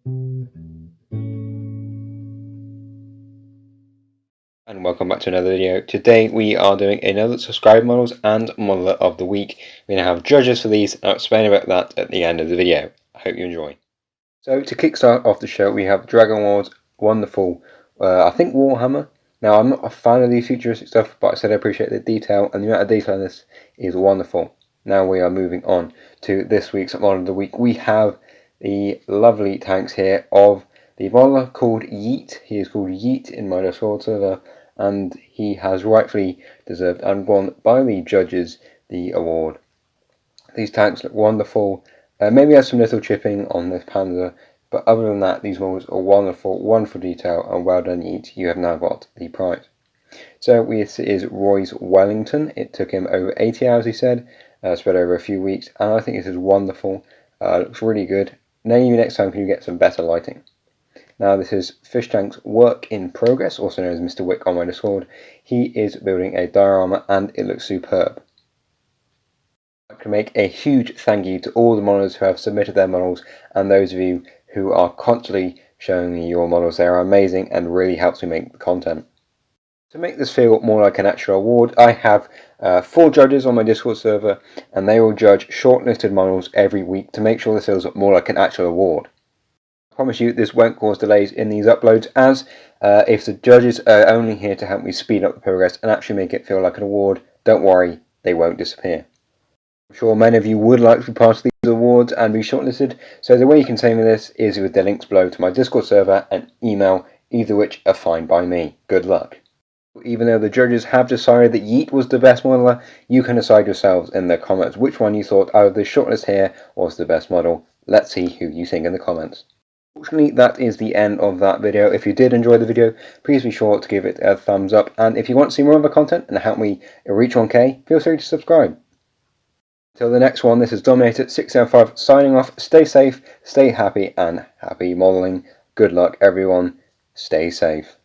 And welcome back to another video. Today we are doing another subscriber models and modeler of the week. We now have judges for these, and I'll explain about that at the end of the video. I hope you enjoy. So to kickstart off the show, we have Dragon War's wonderful, I think Warhammer. Now I'm not a fan of these futuristic stuff, but I said I appreciate the detail, and the amount of detail in this is wonderful. Now we are moving on to this week's model of the week. We have the lovely tanks here of the modeler called Yeet. He is called Yeet in my Discord server, and he has rightfully deserved and won by the judges the award. These tanks look wonderful. Maybe has some little chipping on this Panzer, but other than that, these models are wonderful, wonderful detail, and well done, Yeet. You have now got the prize. So this is Roy's Wellington. It took him over 80 hours, he said, spread over a few weeks, and I think this is wonderful. Looks really good. Maybe next time can you get some better lighting. Now this is Fish Tank's work in progress, also known as Mr. Wick on my Discord. He is building a diorama and it looks superb. I'd like to make a huge thank you to all the modelers who have submitted their models, and those of you who are constantly showing me your models. They are amazing and really helps me make the content. To make this feel more like an actual award, I have 4 judges on my Discord server, and they will judge shortlisted models every week to make sure this feels more like an actual award. I promise you this won't cause delays in these uploads, as if the judges are only here to help me speed up the progress and actually make it feel like an award, don't worry, they won't disappear. I'm sure many of you would like to be part of these awards and be shortlisted, so the way you can save me this is with the links below to my Discord server and email, either which are fine by me. Good luck. Even though the judges have decided that Yeet was the best modeler, you can decide yourselves in the comments which one you thought out of the shortlist here was the best model. Let's see who you think in the comments. Fortunately, that is the end of that video. If you did enjoy the video, please be sure to give it a thumbs up, and if you want to see more of the content and help me reach 1K, feel free to subscribe. Until the next one, this is Dominator675 signing off. Stay safe, stay happy, and happy modeling. Good luck everyone. Stay safe.